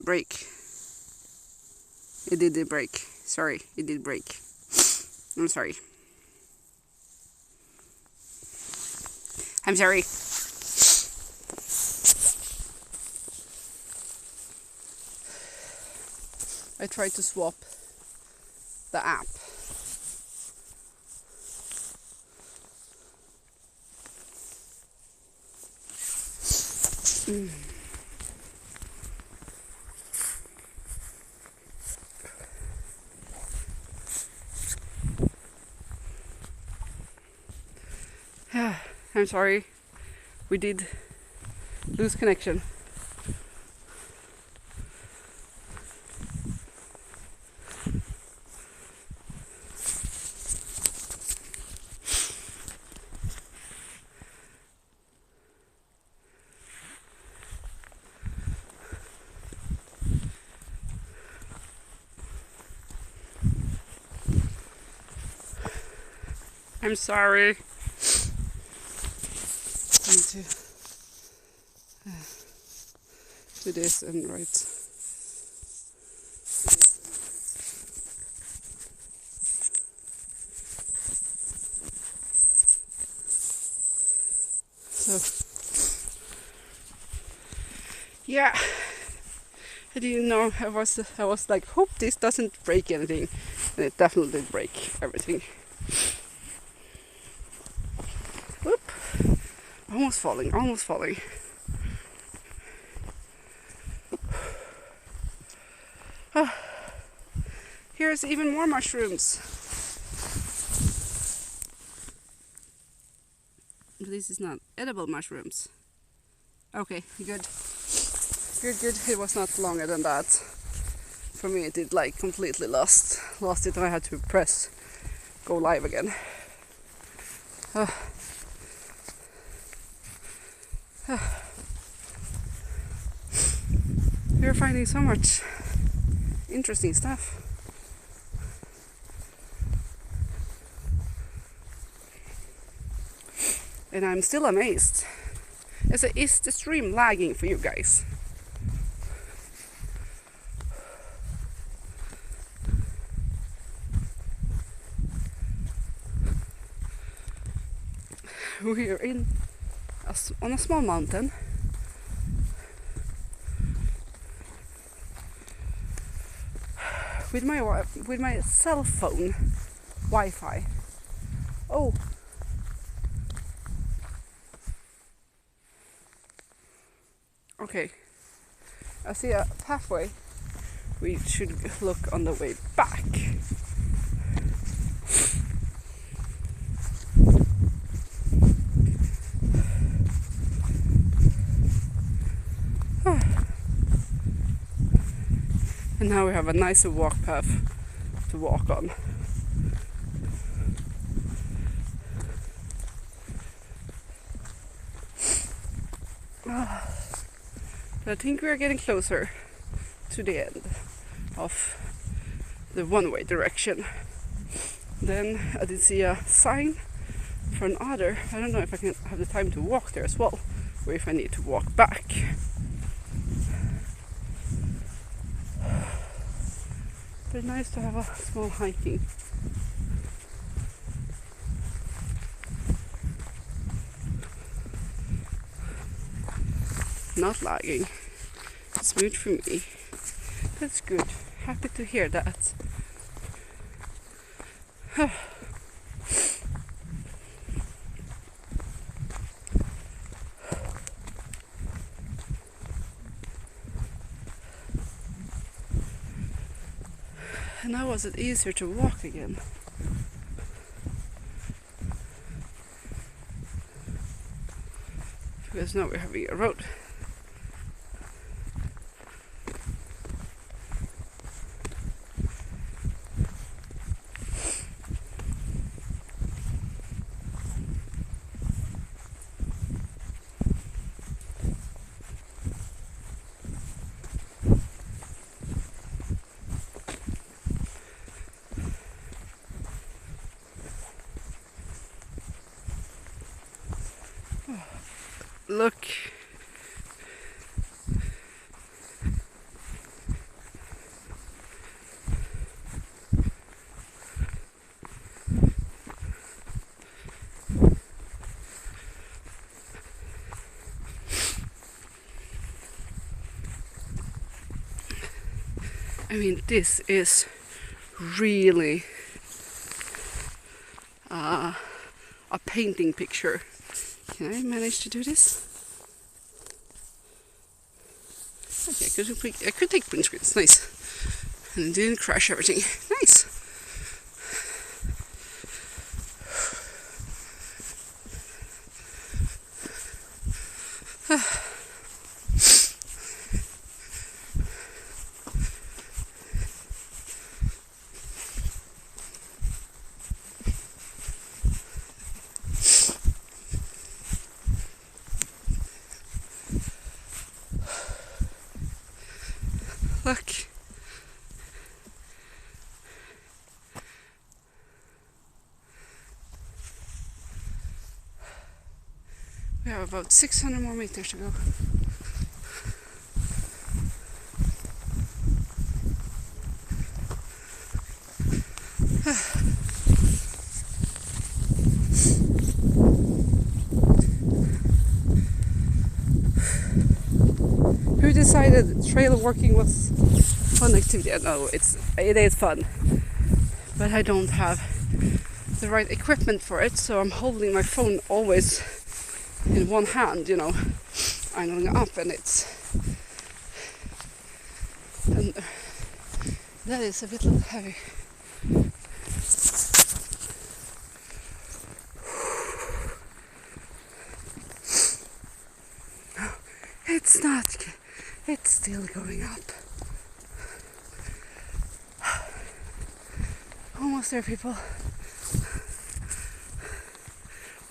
break. It did break. Sorry, it did break. I'm sorry. I'm sorry. I tried to swap the app. I'm sorry. We did lose connection. I'm sorry. I need to do this and write. So, yeah, I didn't know. I was like, hope this doesn't break anything, and it definitely did break everything. Whoop! Almost falling. Here's even more mushrooms. This is not edible mushrooms. Okay, good. It was not longer than that. For me, it did like completely lost it, and I had to press go live again. We're finding so much interesting stuff. And I'm still amazed. Is the stream lagging for you guys? We're on a small mountain. With my cell phone Wi-Fi. Oh. Okay. I see a pathway. We should look on the way back. And now we have a nicer walk path to walk on. But I think we are getting closer to the end of the one-way direction. Then I did see a sign for another. I don't know if I can have the time to walk there as well, or if I need to walk back. But nice to have a small hiking. Not lagging. Smooth for me. That's good. Happy to hear that. And now was it easier to walk again? Because now we're having a road. Look I mean, this is really a painting picture. Can I manage to do this? Okay, I could take print screens. Nice. And it didn't crash everything. Nice. Look. We have about 600 more meters to go. Who decided trail walking was fun activity? No, it is fun, but I don't have the right equipment for it, so I'm holding my phone always in one hand, you know, angling up, and that is a bit heavy. It's not. It's still going up. Almost there, people.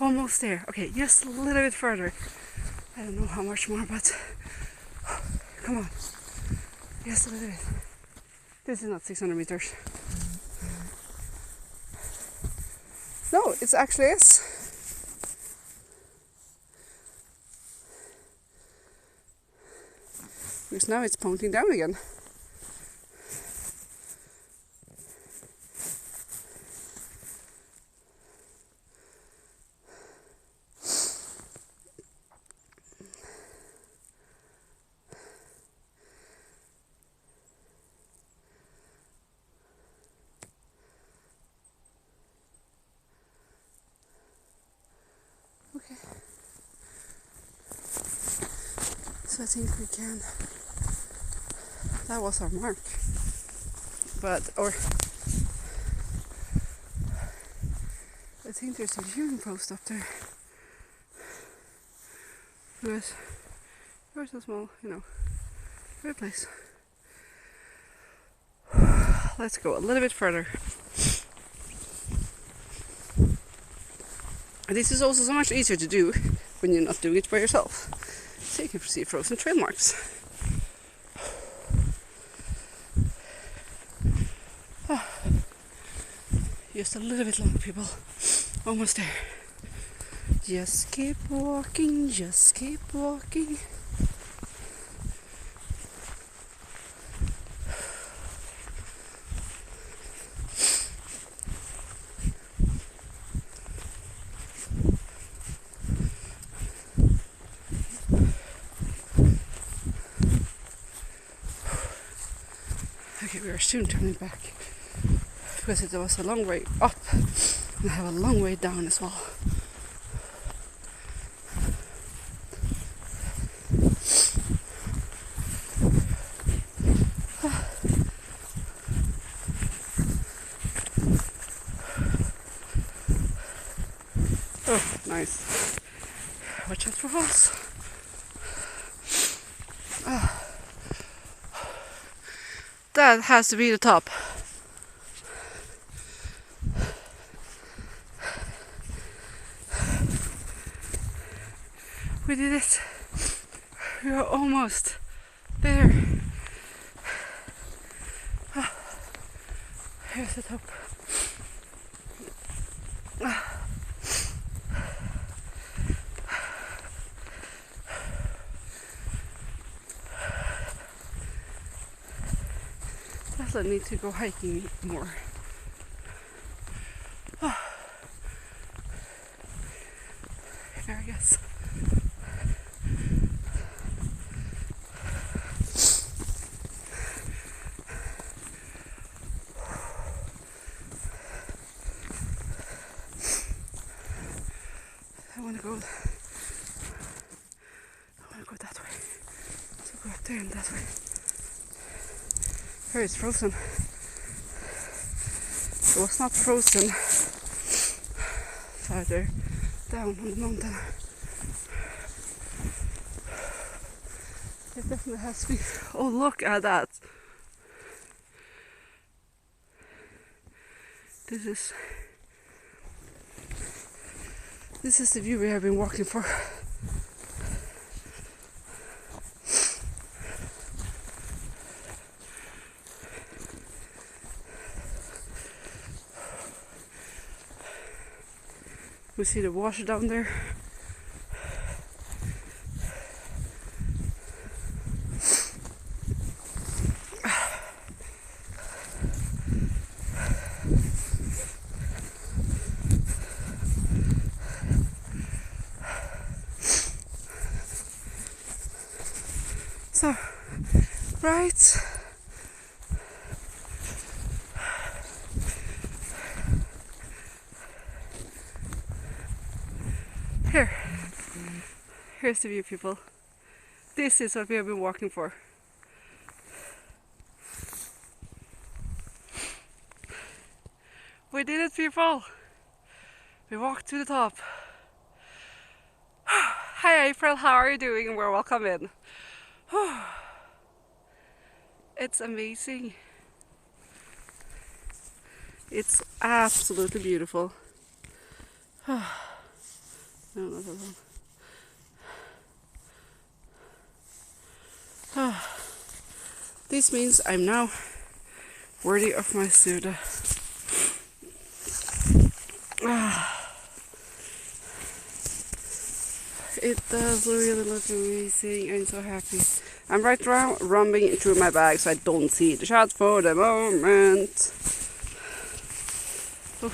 Almost there. Okay, just a little bit further. I don't know how much more, but come on. Just a little bit. This is not 600 meters. No, it actually is. Because now it's pointing down again. Okay. So I think we can. That was our mark. Or I think there's a viewing post up there. Because we're so small, you know. Great place. Let's go a little bit further. This is also so much easier to do when you're not doing it by yourself. So you can see frozen trail marks. Just a little bit longer, people. Almost there. Just keep walking, just keep walking. Okay, we are soon turning back because it was a long way up and I have a long way down as well. Oh, nice. Watch out for holes. That has to be the top. We did it. We are almost there. Here's the top. I need to go hiking more. There, I guess. Damn, that way. Here it's frozen. It was not frozen farther down on the mountain. It definitely has to be. Oh, look at that! This is the view we have been walking for. We see the water down there. So, right. Here's the view, people. This is what we have been walking for. We did it, people! We walked to the top. Hi April, how are you doing? And we're welcome in. It's amazing. It's absolutely beautiful. No, not that one. This means I'm now worthy of my soda. It does really look amazing. I'm so happy. I'm right now rummaging through my bag so I don't see the chat for the moment. Oh,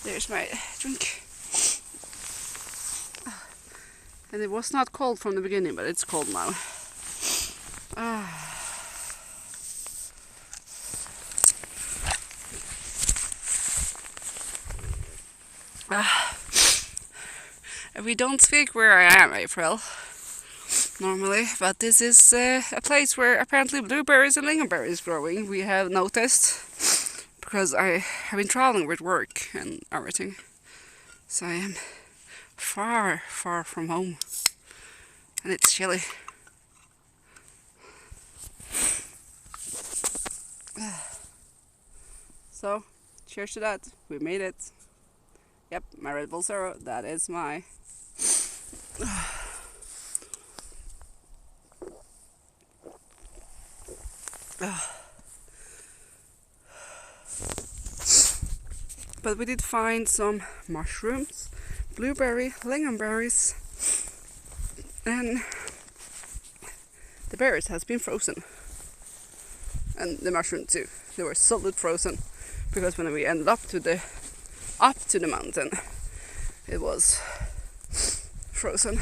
there's my drink. And it was not cold from the beginning, but it's cold now. We don't speak where I am, April, normally, but this is a place where apparently blueberries and lingonberries growing. We have noticed because I have been traveling with work and everything, so I am far, far from home, and it's chilly. So, cheers to that. We made it. Yep, my Red Bull Zero. That is my. But we did find some mushrooms, blueberry, lingonberries, and the berries has been frozen. And the mushroom too. They were solid frozen because when we ended up to the mountain, it was frozen.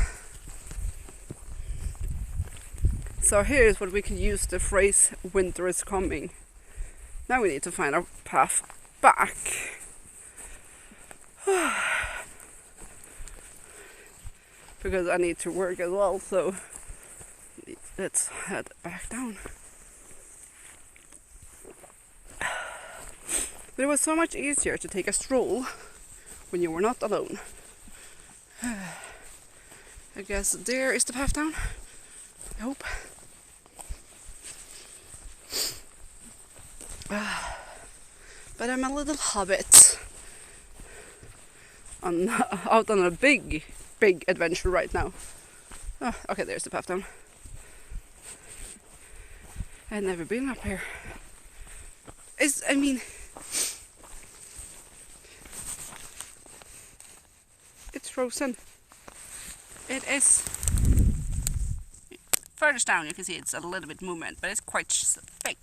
So here's what we can use the phrase "winter is coming." Now we need to find our path back. Because I need to work as well, so let's head back down. But it was so much easier to take a stroll when you were not alone. I guess there is the path down. I hope. But I'm a little hobbit out on a big adventure right now. Oh, okay, there's the path down. I've never been up here. It's frozen. It is. Further down you can see it's a little bit movement, but it's quite thick.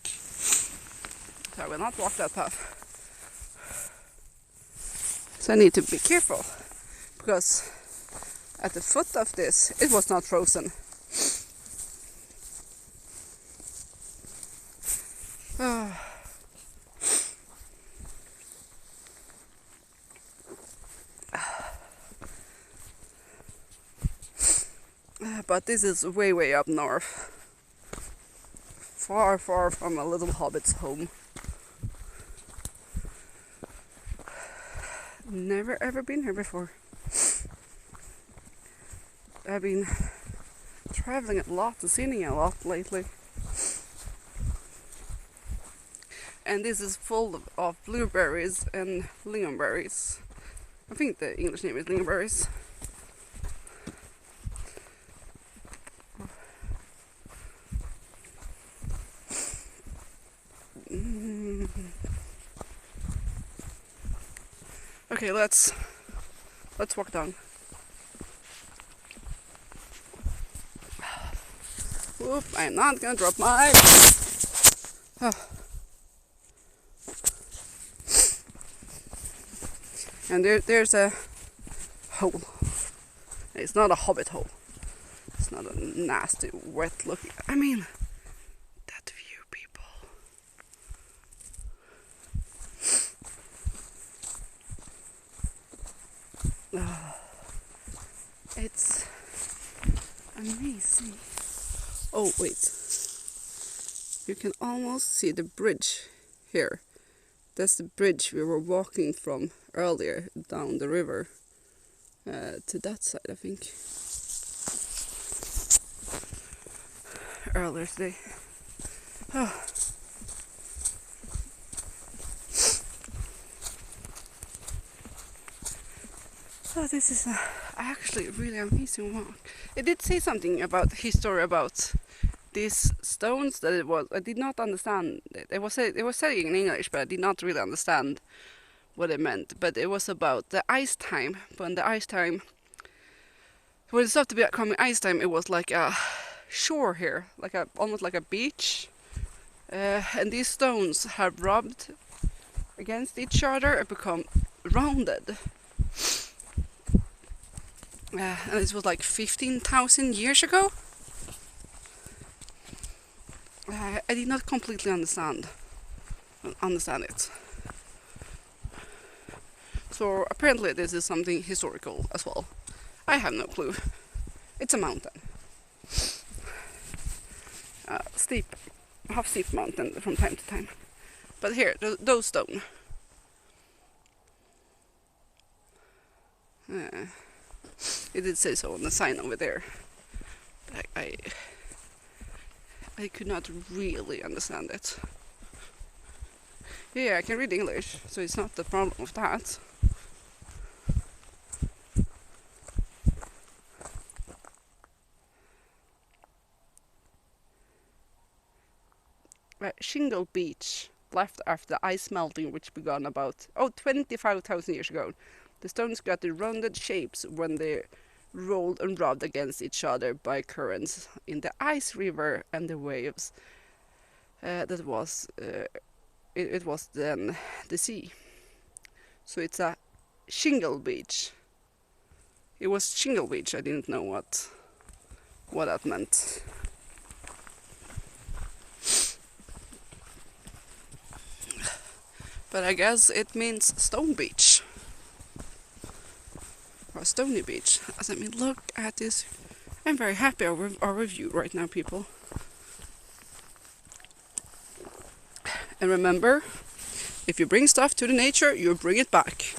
So I will not walk that path. So I need to be careful, because at the foot of this it was not frozen. but this is way, way up north. Far, far from a little hobbit's home. Never ever been here before. I've been traveling a lot and seeing a lot lately. And this is full of blueberries and lingonberries. I think the English name is lingonberries. Okay, let's walk down. Oop, I'm not gonna drop my... Oh. And there's a hole. It's not a hobbit hole. It's not a nasty, wet looking... I mean, that view, people. Oh, it's amazing. Oh, wait. You can almost see the bridge here. That's the bridge we were walking from earlier down the river to that side, I think. Earlier today. Oh. So this is actually a really amazing walk. It did say something about history about these stones that it was. I did not understand. It was saying in English, but I did not really understand what it meant. But it was about the ice time. When it stopped to becoming ice time, it was like a shore here, almost like a beach. And these stones have rubbed against each other and become rounded. And this was like 15,000 years ago. I did not completely understand it. So apparently this is something historical as well. I have no clue. It's a mountain. Half steep mountain from time to time. But here, those stone. It did say so on the sign over there. But I could not really understand it. Yeah, I can read English, so it's not the problem of that. Shingle Beach, left after the ice melting which began about 25,000 years ago. The stones got the rounded shapes when they rolled and rubbed against each other by currents in the ice river and the waves. It was then the sea. So it's a shingle beach. It was shingle beach. I didn't know what that meant. But I guess it means stone beach. Or stony beach. As I mean, look at this. I'm very happy with our review right now, people. And remember, if you bring stuff to the nature, you bring it back.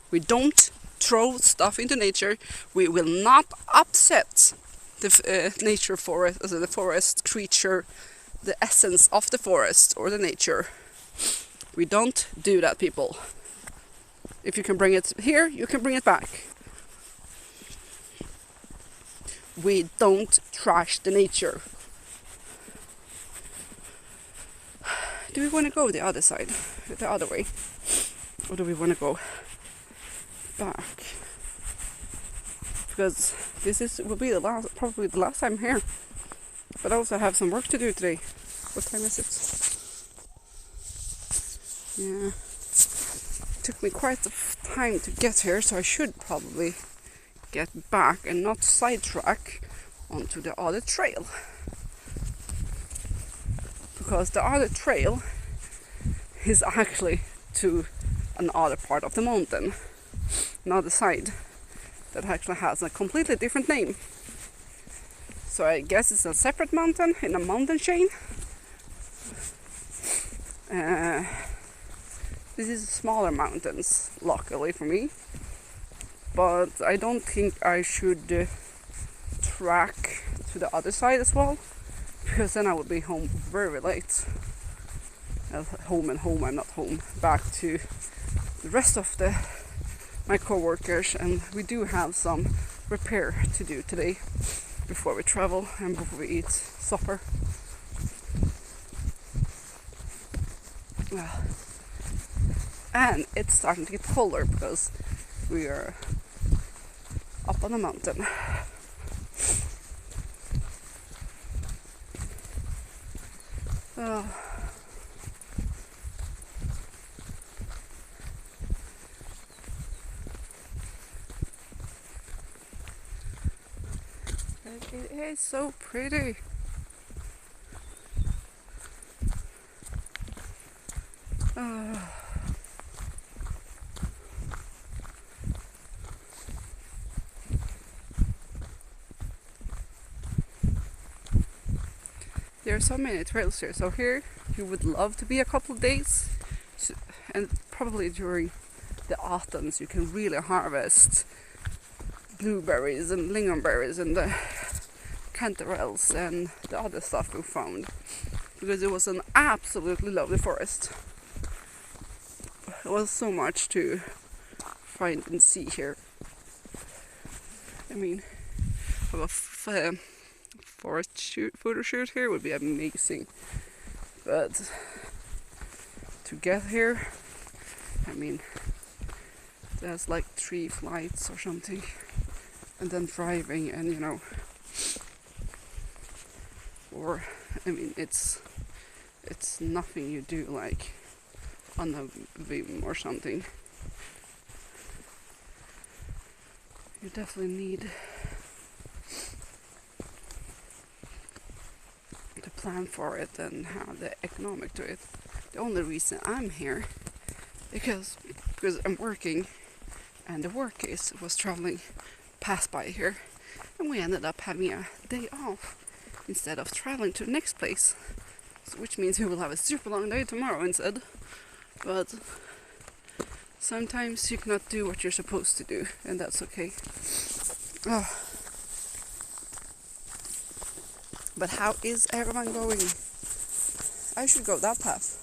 We don't throw stuff into nature. We will not upset the nature forest, also the forest creature, the essence of the forest or the nature. We don't do that, people. If you can bring it here, you can bring it back. We don't trash the nature. Do we want to go the other side, the other way? Or do we want to go back? Because will be probably the last time here. But I also have some work to do today. What time is it? Yeah, it took me quite a time to get here, so I should probably get back and not sidetrack onto the other trail. Because the other trail is actually to another part of the mountain, another side that actually has a completely different name. So I guess it's a separate mountain in a mountain chain. This is smaller mountains, luckily for me. But I don't think I should track to the other side as well, because then I would be home very late. Home, I'm not home. Back to the rest of my co-workers, and we do have some repair to do today before we travel and before we eat supper. And it's starting to get colder because we are up on a mountain. It is so pretty. There are so many trails here. So here you would love to be a couple of days, and probably during the autumns you can really harvest blueberries and lingonberries and the canterelles and the other stuff we found, because it was an absolutely lovely forest. There was so much to find and see here. I mean, a forest photo shoot here would be amazing, but to get here, I mean, there's like 3 flights or something, and then driving, and you know, or I mean, it's nothing you do like on a whim or something. You definitely need to plan for it and have the economic to it. The only reason I'm here because I'm working, and the work case was traveling past by here, and we ended up having a day off instead of traveling to the next place, so which means we will have a super long day tomorrow instead. But sometimes you cannot do what you're supposed to do, and that's okay. But how is everyone going? I should go that path.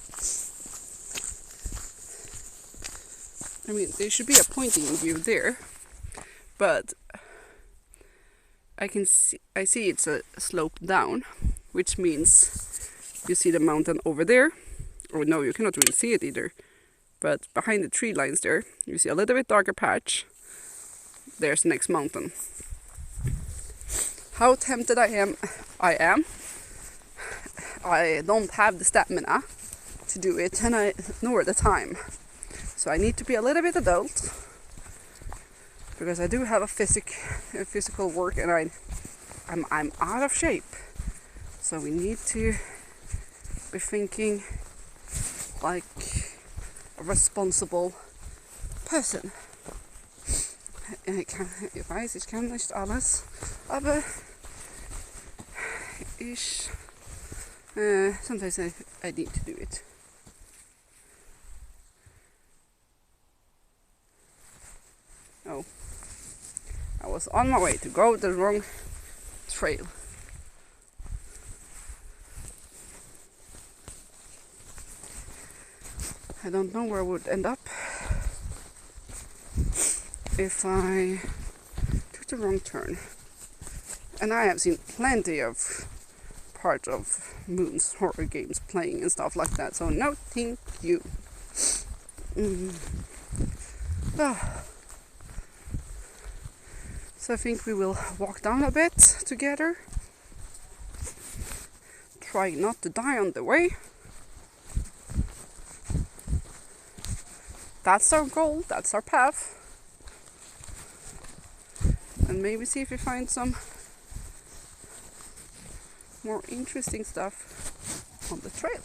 I mean, there should be a pointing view there, but I see it's a slope down, which means you see the mountain over there. Or no, you cannot really see it either. But behind the tree lines there, you see a little bit darker patch. There's the next mountain. How tempted I am. I don't have the stamina to do it, and nor the time. So I need to be a little bit adult, because I do have a physical work, and I'm out of shape. So we need to be thinking like a responsible person. Ich weiß, ich kann nicht alles, aber sometimes I need to do it. Oh, I was on my way to go the wrong trail. I don't know where I would end up if I took the wrong turn. And I have seen plenty of parts of Moon's horror games playing and stuff like that, so no thank you. So I think we will walk down a bit together. Try not to die on the way. That's our goal, that's our path. And maybe see if we find some more interesting stuff on the trail.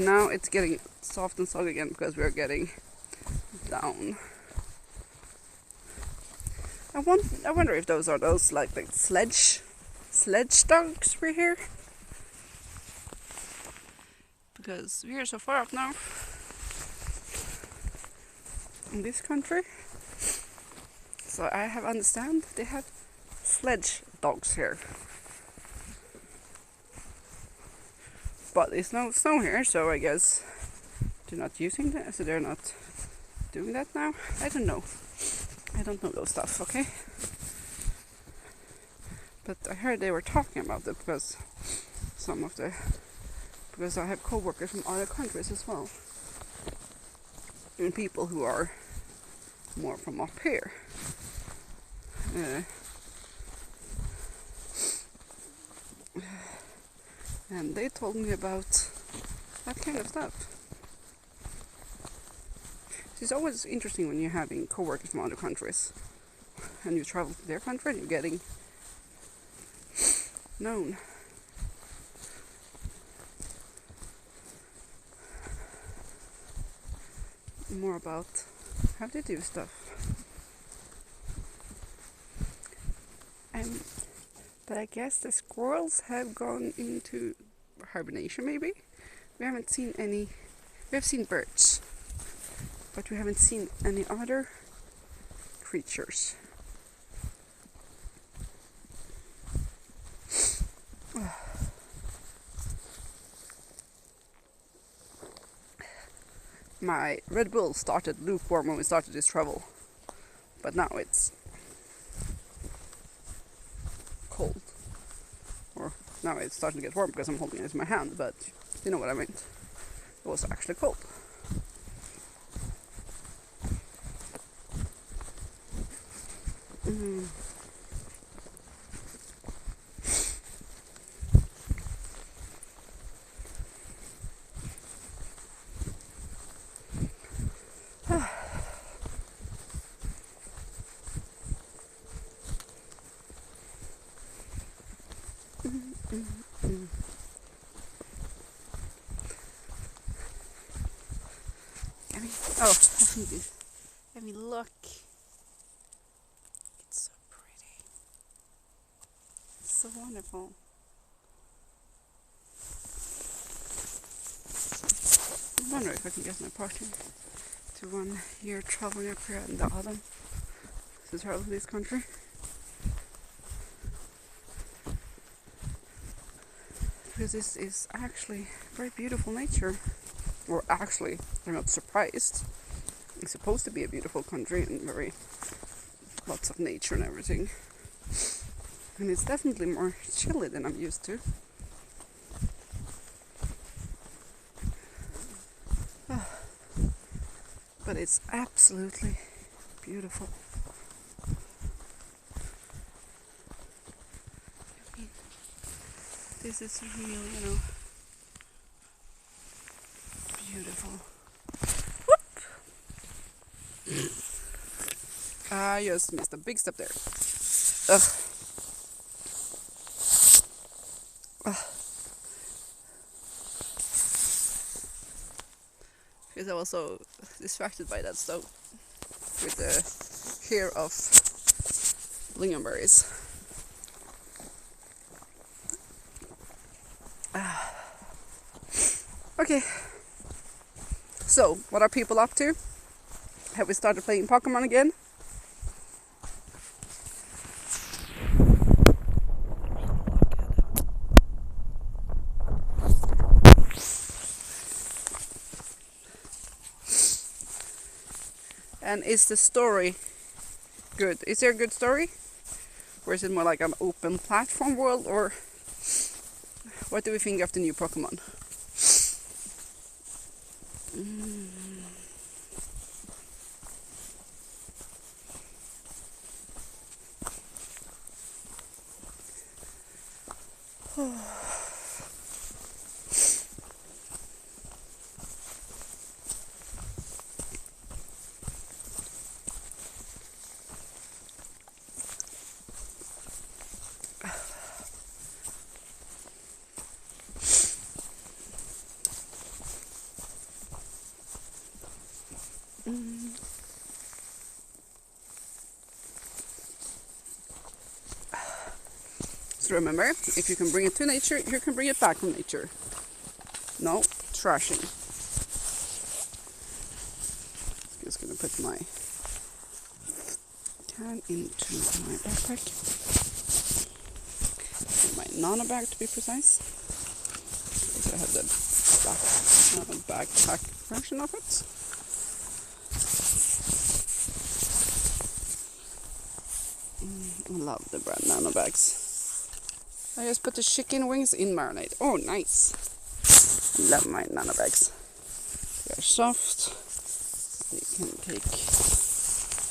And now it's getting soft and soggy again because we're getting down. I wonder if those are those like sledge dogs we're here. Because we're so far up now in this country. So I have understand they have sledge dogs here. But there's no snow here, so I guess they're not using that, so they're not doing that now. I don't know. I don't know those stuff, okay? But I heard they were talking about it because because I have co-workers from other countries as well. And people who are more from up here. And they told me about that kind of stuff. It's always interesting when you're having co-workers from other countries and you travel to their country and you're getting known. More about how they do stuff. But I guess the squirrels have gone into hibernation maybe. We haven't seen any. We have seen birds, but we haven't seen any other creatures. My Red Bull started lukewarm when we started this travel, but now it's cold. Or now it's starting to get warm because I'm holding it in my hand, but you know what I meant. It was actually cold. Let me look. It's so pretty. It's so wonderful. I wonder if I can get my partner to 1 year traveling up here in the autumn to travel to this country. Because this is actually very beautiful nature. Or actually, I'm not surprised. It's supposed to be a beautiful country and lots of nature and everything. And it's definitely more chilly than I'm used to. But it's absolutely beautiful. This is real, beautiful. I just missed a big step there. Because I was so distracted by that stove with the hair of lingonberries. Okay, so what are people up to? Have we started playing Pokemon again? And is the story good? Is there a good story? Or is it more like an open platform world? Or what do we think of the new Pokemon? So remember, if you can bring it to nature, you can bring it back from nature. No trashing. Just gonna put my can into my backpack. My nano bag to be precise. So I have the backpack version of it. I love the brand nano bags. I just put the chicken wings in marinade. Oh, nice. I love my nano bags. They're soft. They can take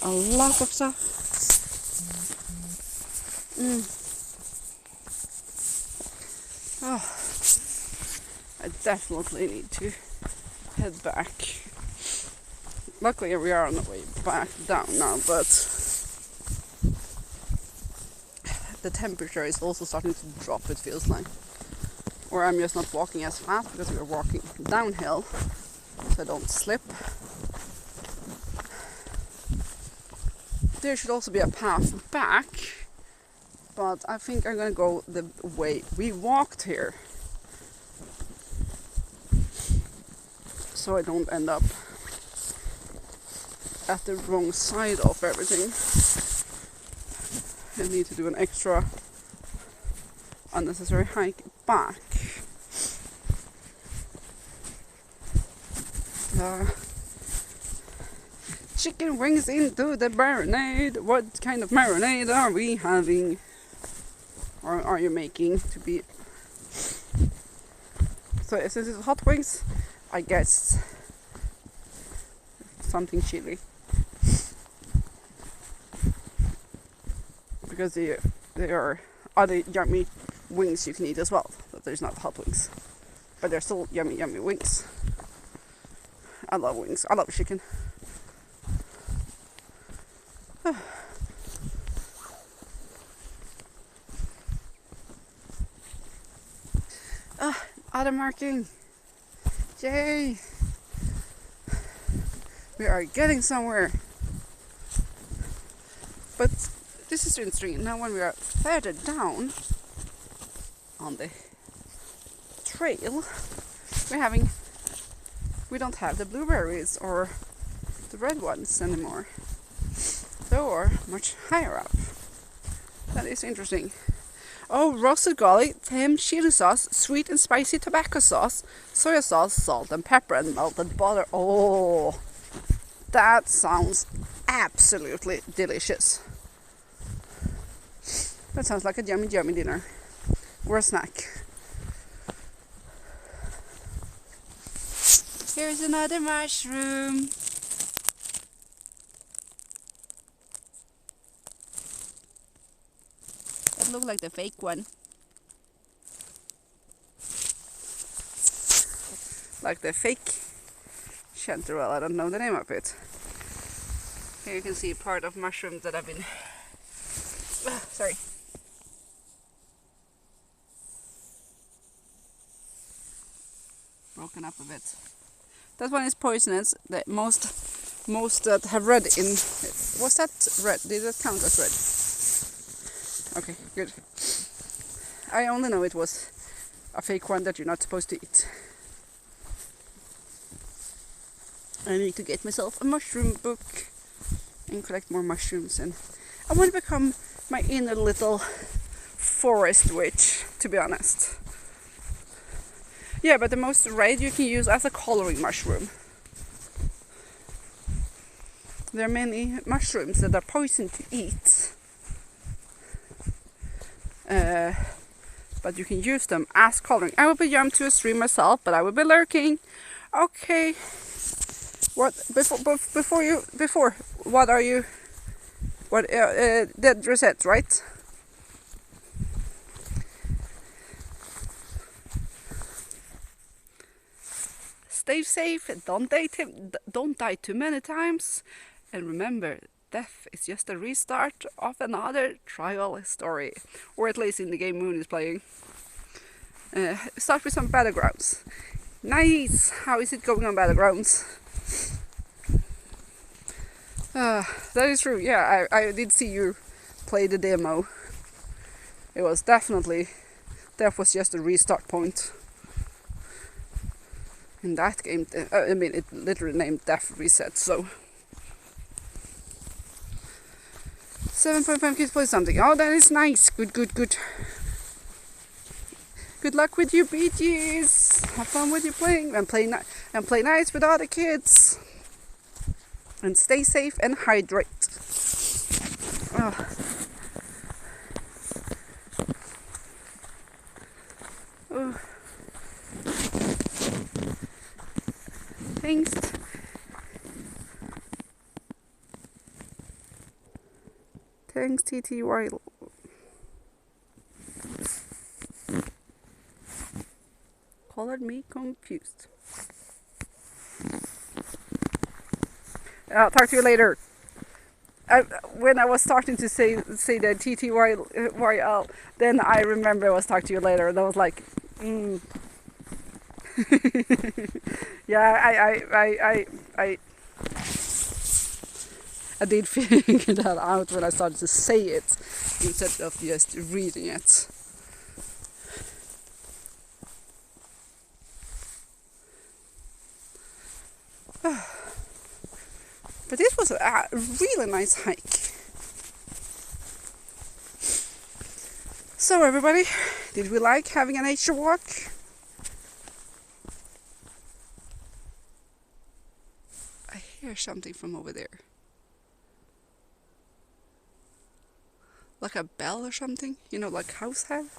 a lot of stuff. Oh, I definitely need to head back. Luckily we are on the way back down now, but the temperature is also starting to drop, it feels like. Or I'm just not walking as fast because we are walking downhill, so I don't slip. There should also be a path back, but I think I'm gonna go the way we walked here, so I don't end up at the wrong side of everything. I need to do an extra unnecessary hike back. Chicken wings into the marinade. What kind of marinade are we having? Or are you making to be? So since it's hot wings, I guess something chili. Because there are other yummy wings you can eat as well, but there's not hot wings. But they're still yummy, yummy wings. I love wings. I love chicken. Auto marking. Yay! We are getting somewhere. But this is interesting. Now when we are further down on the trail, we don't have the blueberries or the red ones anymore. They are much higher up. That is interesting. Oh, roasted garlic, thyme, chili sauce, sweet and spicy tobacco sauce, soy sauce, salt and pepper and melted butter. Oh, that sounds absolutely delicious. That sounds like a yummy, yummy dinner or a snack. Here's another mushroom. That looks like the fake one. Like the fake chanterelle, I don't know the name of it. Here you can see part of mushrooms that have been sorry. Broken up a bit. That one is poisonous. The most that have red in it. Was that red? Did that count as red? Okay, good. I only know it was a fake one that you're not supposed to eat. I need to get myself a mushroom book and collect more mushrooms, and I want to become my inner little forest witch, to be honest. Yeah, but the most red you can use as a coloring mushroom. There are many mushrooms that are poison to eat. But you can use them as coloring. I will be jumped to a stream myself, but I will be lurking. Okay. What before? What are you? What dead reset, right? Stay safe. Don't die too many times, and remember, death is just a restart of another trial story, or at least in the game Moon is playing. Start with some battlegrounds. Nice! How is it going on battlegrounds? That is true. Yeah, I did see you play the demo. It was definitely, that was just a restart point in that game. I mean, it literally named Death Reset, so. 7.5 kids play something. Oh, that is nice. Good, good, good. Good luck with your beaches. Have fun with your playing and play nice with other kids. And stay safe and hydrate. Oh. Oh. Thanks. Thanks, TTY. Colored me confused. I'll talk to you later. When I was starting to say the TTYL, then I remember I was talking to you later, and I was like, yeah, I did figure that out when I started to say it instead of just reading it. But this was a really nice hike. So everybody, did we like having a nature walk? I hear something from over there. Like a bell or something, you know, like cows have.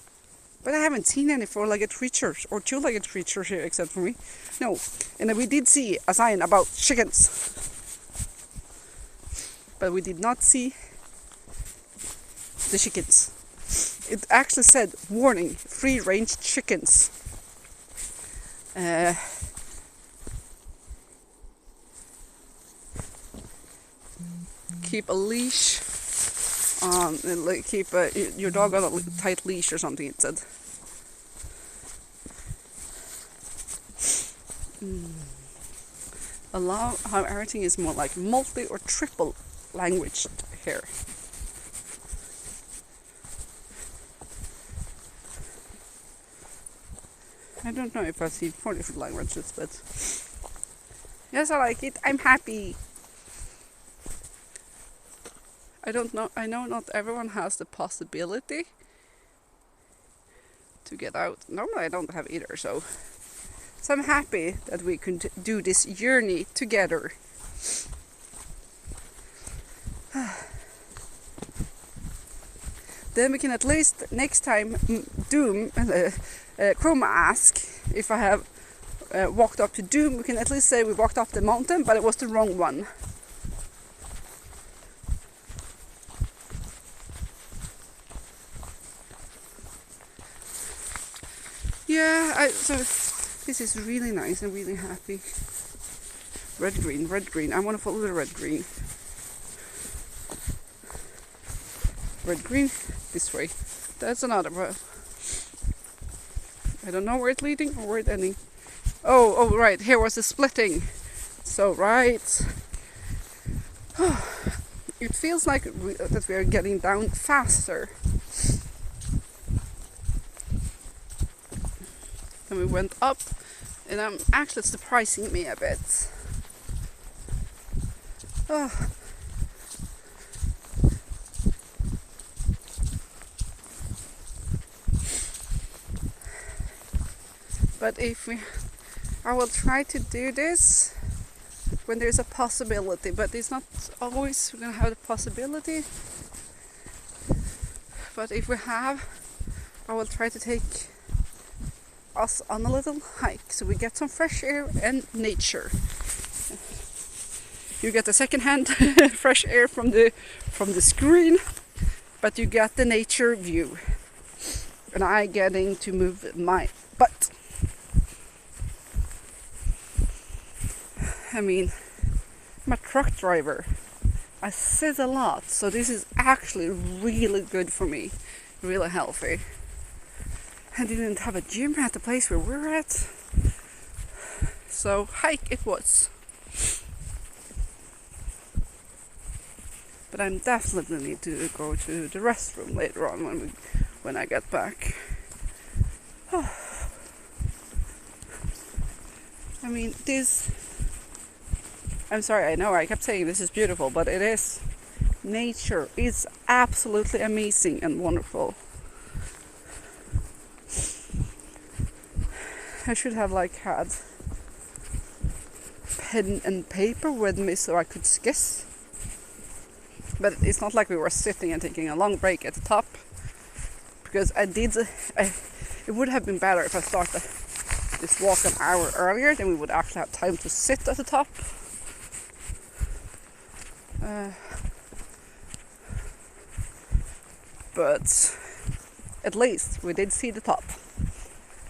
But I haven't seen any four-legged creatures or two-legged creatures here except for me. No, and we did see a sign about chickens. But we did not see the chickens. It actually said, warning, free-range chickens. Keep a leash on, keep your dog on a tight leash or something, it said. I love how everything is more like multi or triple language here. I don't know if I've seen 4 different languages, but yes, I like it. I'm happy. I don't know. I know not everyone has the possibility to get out. Normally, I don't have either, so I'm happy that we can do this journey together. Then we can at least next time Chroma ask if I have walked up to Doom. We can at least say we walked up the mountain, but it was the wrong one. Yeah, so this is really nice. I'm really happy. Red green, red green. I want to follow the red green. Red green, this way. That's another road. I don't know where it's leading or where it's ending. Oh, right. Here was the splitting. So right. It feels like that we are getting down faster. Then we went up, and I'm actually surprising me a bit. Oh. But I will try to do this when there's a possibility, but it's not always we're gonna have the possibility. But if we have, I will try to take us on a little hike so we get some fresh air and nature. You get the second-hand fresh air from the screen, but you get the nature view, and I getting to move my butt. I mean, I'm a truck driver. I sit a lot, so this is actually really good for me, really healthy. I didn't have a gym at the place where we're at, so hike it was. But I definitely need to go to the restroom later on when I get back. I mean, I'm sorry, I know I kept saying this is beautiful, but it is. Nature is absolutely amazing and wonderful. I should have had pen and paper with me so I could sketch. But it's not like we were sitting and taking a long break at the top, because it would have been better if I started this walk an hour earlier, then we would actually have time to sit at the top. But at least we did see the top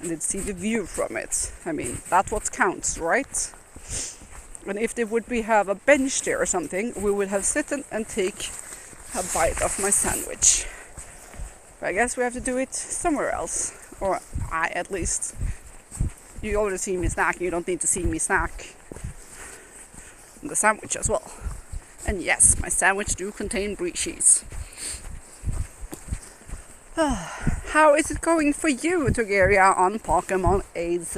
and did see the view from it. I mean, that's what counts, right? And if they would have a bench there or something, we would have sitten and take a bite of my sandwich. But I guess we have to do it somewhere else, or I at least. You already see me snacking, you don't need to see me snack the sandwich as well. And yes, my sandwich do contain brie cheese. How is it going for you, Togeria, on Pokemon AZ?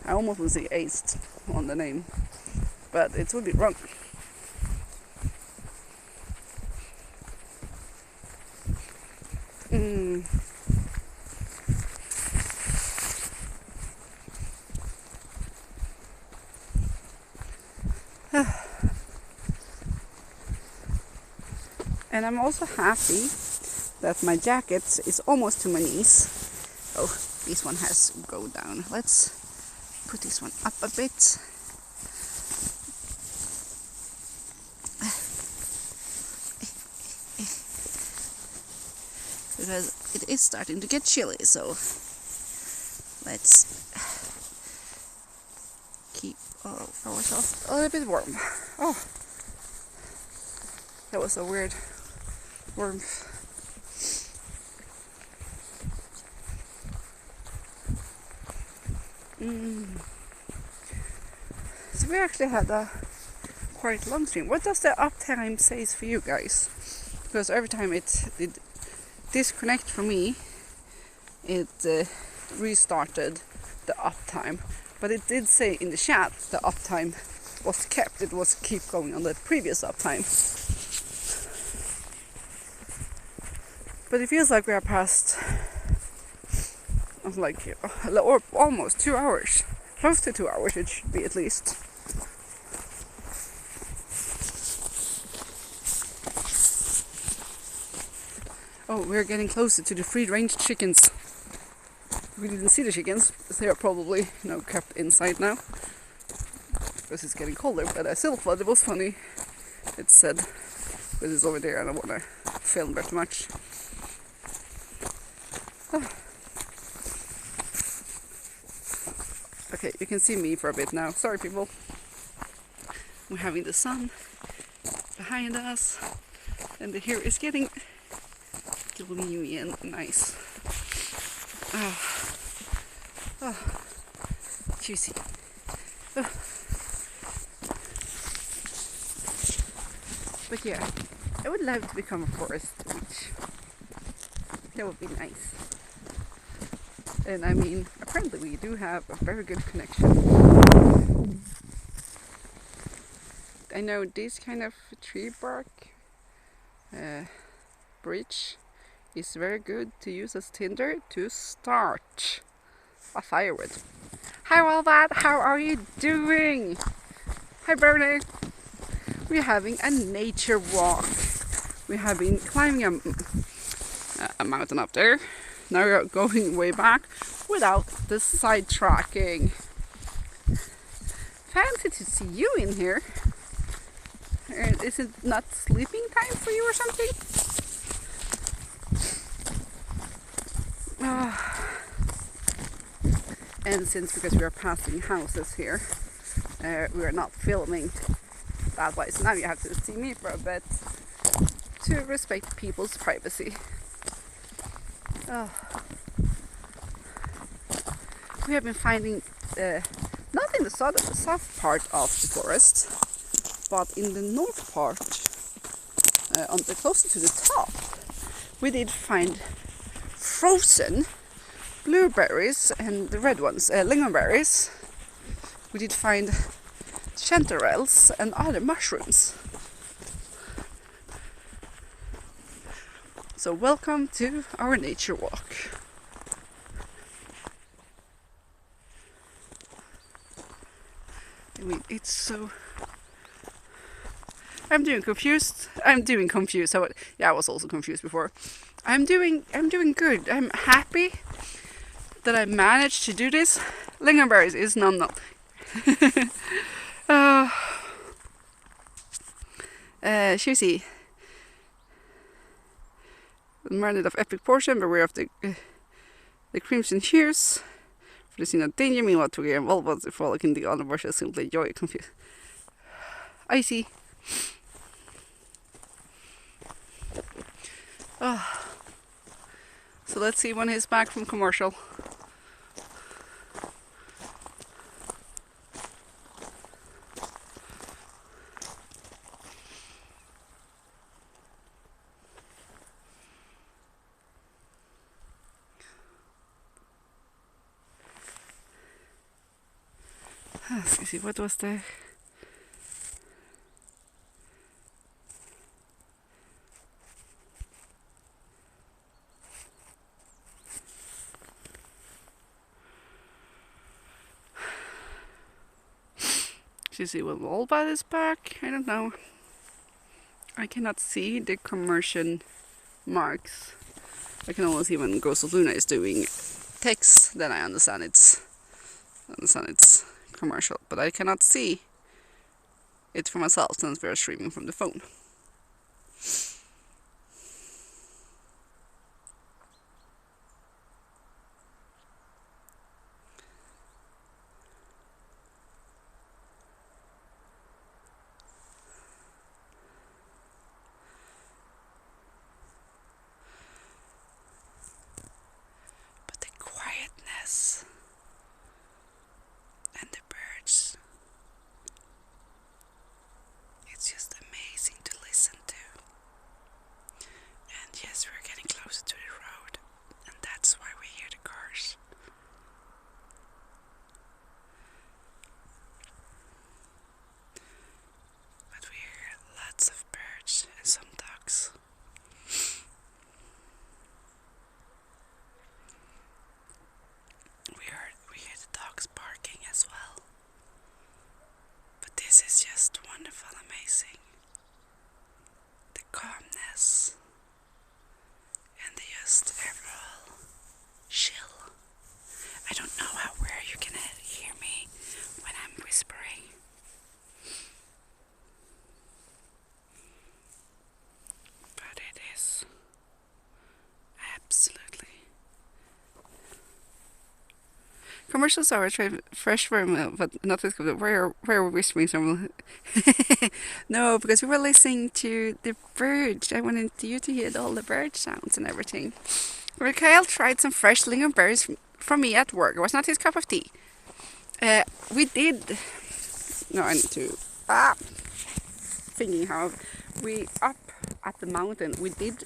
I almost will say aced on the name, but it would be wrong. And I'm also happy that my jacket is almost to my knees. Oh, this one has to go down. Let's put this one up a bit. Because it is starting to get chilly, so let's keep ourselves a little bit warm. Oh, that was a weird warmth. So we actually had a quite long stream. What does the uptime say for you guys? Because every time it did disconnect from me, it restarted the uptime. But it did say in the chat the uptime was kept. It was keep going on the previous uptime. But it feels like we are past or almost 2 hours. Close to 2 hours it should be at least. Oh, we're getting closer to the free-range chickens. We didn't see the chickens. They are probably kept inside now, because it's getting colder. But I still thought it was funny. It said, "This is over there," and I don't want to film very much. Okay, you can see me for a bit now. Sorry, people. We're having the sun behind us, and the hair is getting gloomy and nice. Juicy. But yeah, I would love to become a forest witch. That would be nice. And I mean, apparently we do have a very good connection. I know this kind of tree bark bridge is very good to use as tinder to start a fire with. Hi Wildbat, how are you doing? Hi Bernie. We're having a nature walk. We have been climbing a mountain up there. Now we are going way back without the sidetracking. Fancy to see you in here. Is it not sleeping time for you or something? And because we are passing houses here, we are not filming that way. So now you have to see me for a bit to respect people's privacy. We have been finding, not in the soft part of the forest, but in the north part, closer to the top, we did find frozen blueberries and the red ones, lingonberries. We did find chanterelles and other mushrooms. So welcome to our nature walk. I mean, it's so... I'm doing confused. Yeah, I was also confused before. I'm doing good. I'm happy that I managed to do this. Lingonberries is nom. Shusy. Marinade of epic portion, beware of the crimson shears. For the scene of danger, meanwhile to get involved once they frolic in the other bushes, simply enjoy confused. I see. So let's see when he's back from commercial. Let's see, what was the... Should see when Wallbat is back? I don't know. I cannot see the commercial marks. I can only see when Ghost of Luna is doing text, then I understand it's commercial. But I cannot see it for myself since we're streaming from the phone. And the birds. It's just amazing to listen to. And yes, we're getting closer to the road, and that's why we hear the cars. But we hear lots of birds and some ducks. We hear the dogs barking as well. But this is just wonderful, amazing. The calmness and the just overall chill. I don't know where you can hear me when I'm whispering. But it is absolutely. Commercials are fresh from, but not as good. Where are whispering some? No, because we were listening to the birds. I wanted you to hear all the bird sounds and everything. Kyle tried some fresh lingonberries from me at work. It was not his cup of tea. We did. No, I need to. Thinking how we up at the mountain. We did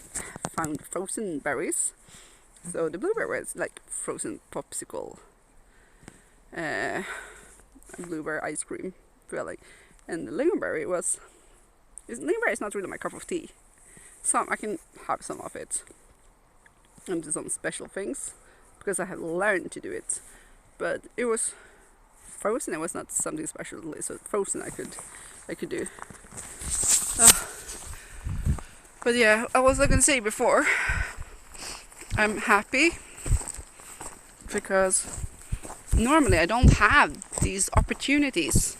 found frozen berries. So the blueberry was like frozen popsicle. Blueberry ice cream filling, and the lingonberry lingonberry is not really my cup of tea. I can have some of it and do some special things because I have learned to do it, but it was frozen. It was not something special, so frozen I could do. But yeah, I was gonna say before, I'm happy because normally I don't have these opportunities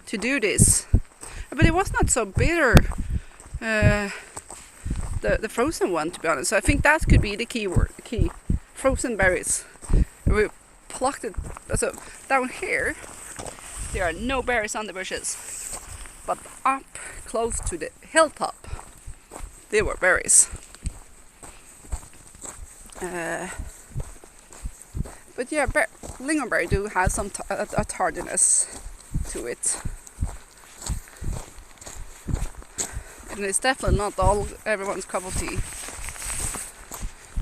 to do this, but it was not so bitter, the frozen one, to be honest. So I think that could be the key frozen berries. We plucked it. So down here there are no berries on the bushes, but up close to the hilltop there were berries. But yeah, lingonberry do have some a tardiness to it. and it's definitely not all everyone's cup of tea.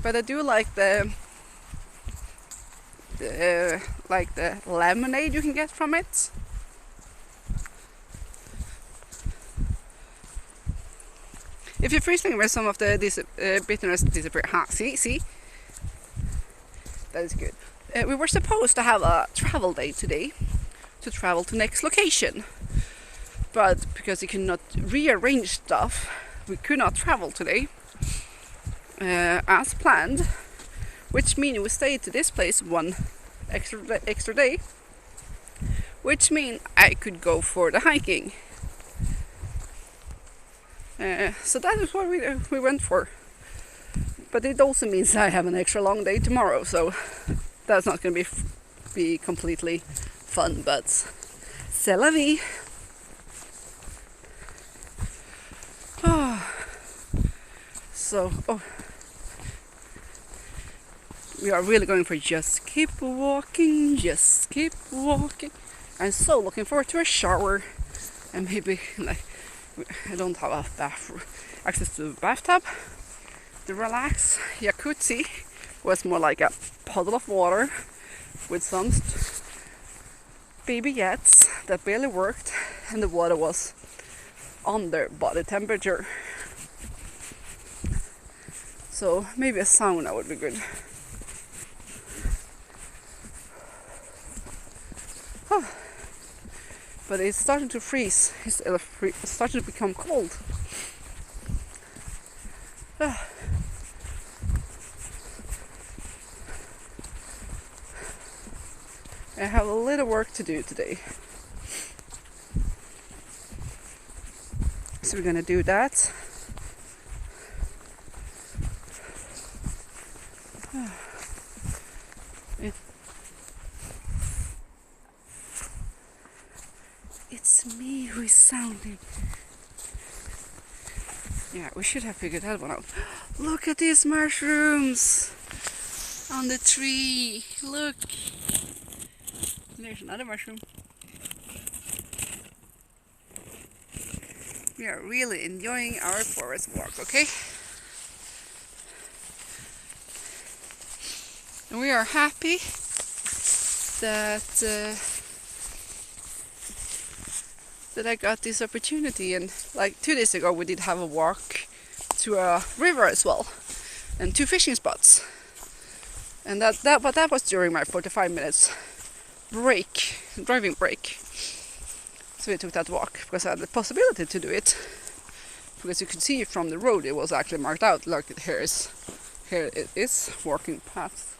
But I do like the lemonade you can get from it. If you're freezing with some of the bitterness disappear. See? That is good. We were supposed to have a travel day today to travel to next location. But because we could not rearrange stuff, we could not travel today as planned. Which means we stayed to this place one extra day. Which means I could go for the hiking. So that is what we went for. But it also means I have an extra long day tomorrow, so that's not going to be completely fun, but c'est la vie. We are really going for just keep walking, just keep walking. I'm so looking forward to a shower, and maybe like I don't have a access to a bathtub. The relax jacuzzi was more like a puddle of water with some baby jets that barely worked, and the water was under body temperature. So maybe a sauna would be good. But it's starting to freeze. It's starting to become cold. I have a little work to do today. So we're gonna do that. It's me who is sounding. Yeah, we should have figured that one out. Look at these mushrooms on the tree. Look. There's another mushroom. We are really enjoying our forest walk, okay? And we are happy that I got this opportunity. And like 2 days ago we did have a walk to a river as well, and 2 fishing spots. And that was during my 45 minutes driving break. So we took that walk because I had the possibility to do it. Because you could see from the road it was actually marked out. Look, here it is, walking paths.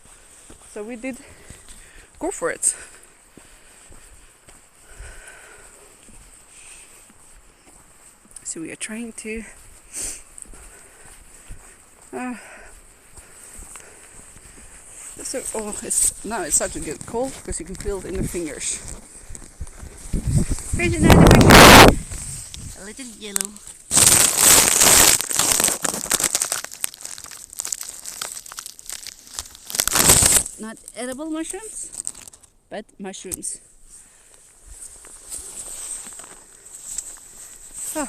So we did go for it. So we are trying to it's such a good cold because you can feel it in the fingers. Here's another mushroom. A little yellow. Not edible mushrooms, but mushrooms. Oh.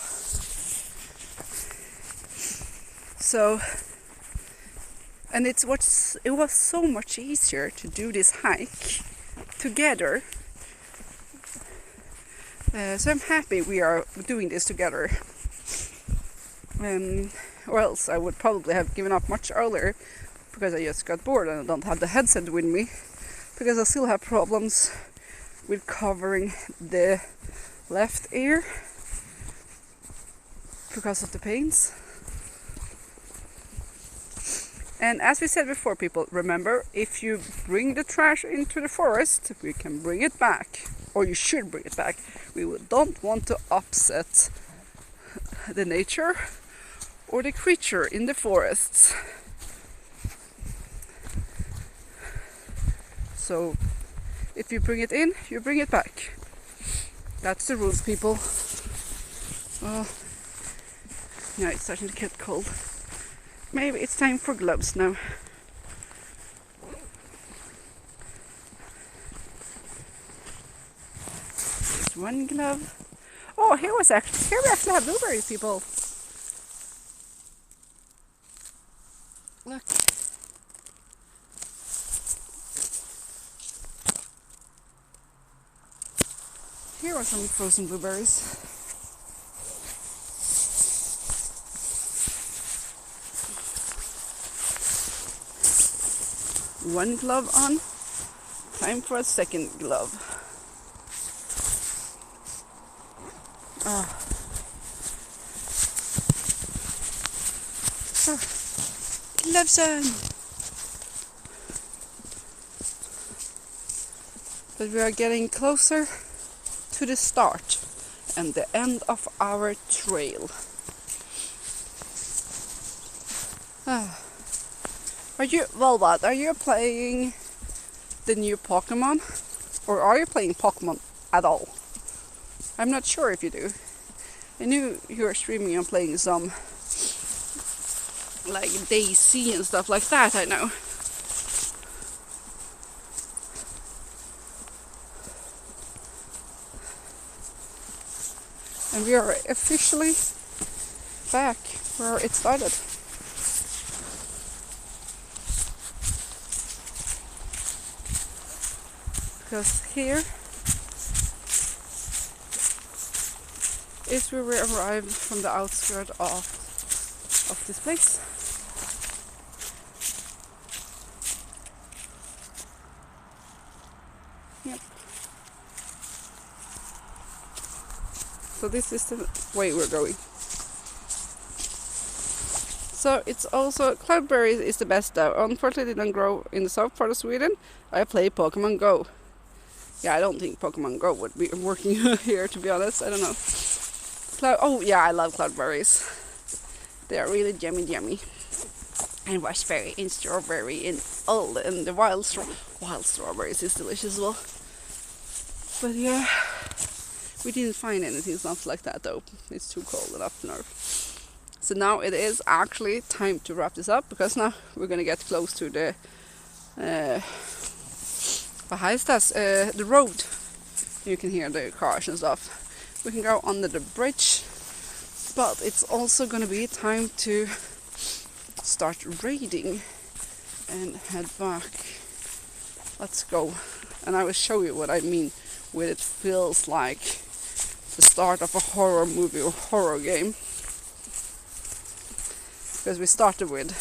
So, and it was so much easier to do this hike together. So I'm happy we are doing this together. Or else I would probably have given up much earlier because I just got bored and I don't have the headset with me, because I still have problems with covering the left ear because of the pains. And as we said before, people, remember, if you bring the trash into the forest, we can bring it back, or you should bring it back. We don't want to upset the nature or the creature in the forests. So if you bring it in, you bring it back. That's the rules, people. Oh, yeah, it's starting to get cold. Maybe it's time for gloves now. There's one glove. Oh, here we actually have blueberries, people. Here are some frozen blueberries. One glove on. Time for a second glove. Gloves on. But we are getting closer to the start and the end of our trail. Are you, Velvet, are you playing the new Pokemon? Or are you playing Pokemon at all? I'm not sure if you do. I knew you were streaming and playing some like DayZ and stuff like that, I know. And we are officially back where it started. Because here is where we arrived from the outskirts of this place. Yep. So this is the way we're going. So it's also, cloudberries is the best though. Unfortunately it didn't grow in the south part of Sweden. I play Pokemon Go. Yeah, I don't think Pokemon Go would be working here, to be honest. I don't know. Oh yeah, I love cloudberries. They are really yummy. And raspberry and strawberry and all, and the wild strawberries is delicious as well. But yeah, we didn't find anything stuff like that though. It's too cold and up north. So now it is actually time to wrap this up, because now we're gonna get close to the the road. You can hear the cars and stuff. We can go under the bridge, but it's also gonna be time to start raiding and head back. Let's go, and I will show you what I mean with it feels like the start of a horror movie or horror game. Because we started with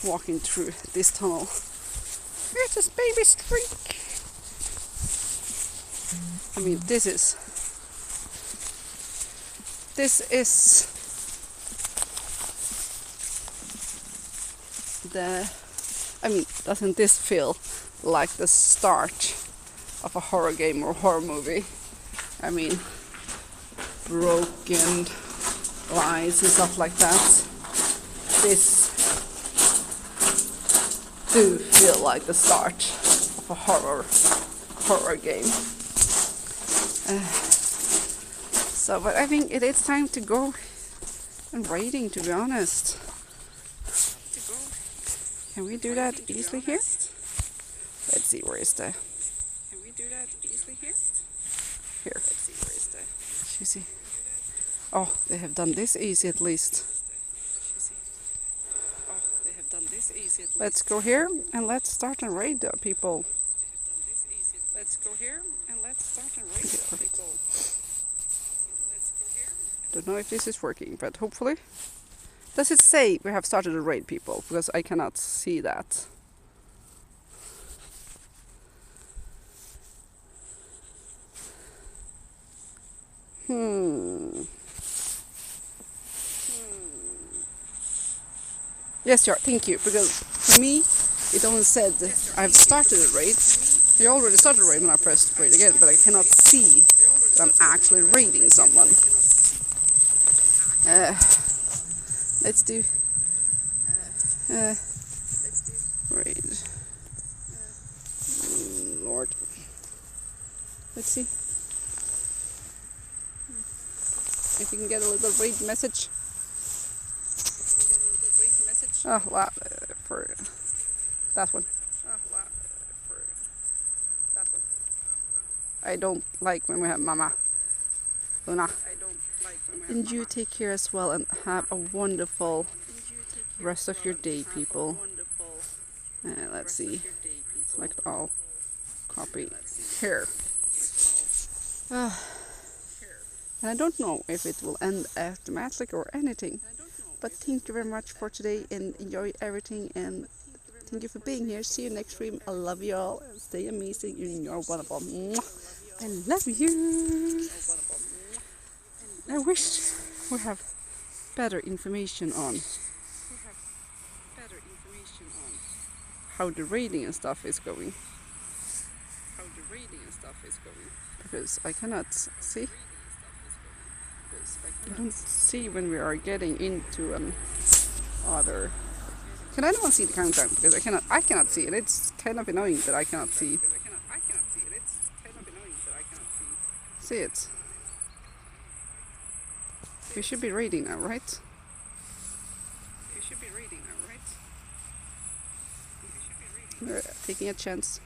walking through this tunnel. Here's this baby streak. I mean, this is the, I mean, doesn't this feel like the start of a horror game or horror movie? I mean, broken lights and stuff like that. This do feel like the start of a horror game. So, but I think it is time to go and raiding, to be honest. Can we do that easily here? Let's see, where is the... Can we do that easily here? Here. Let's see, where is the... You see? Oh, they have done this easy at least. Let's go here and let's start and raid the people. Let's go here and let's start and raid the people. Don't know if this is working, but hopefully. Does it say we have started to raid people? Because I cannot see that. Yes, sure. Thank you. Because for me, it only said I've started a raid. I already started a raid when I pressed raid again, but I cannot see that I'm actually raiding someone. Let's do raid. Lord. Let's see if we can get a little raid message. Oh, wow, for that one. I don't like when we have Mama Luna. And you take care as well and have a wonderful rest of your day, people. Let's see. Select all. Copy. Here. Uh, and I don't know if it will end automatically or anything. But thank you very much for today and enjoy everything. And thank you for being here. See you next stream. I love you all. Stay amazing. You're wonderful. Mwah. I love you. I wish we have better information on how the reading and stuff is going. Because I cannot see. I don't see when we are getting into an other. Can anyone see the countdown? Because I cannot see it. It's kind of annoying that I cannot see. See it. We should be reading now, right? We're taking a chance.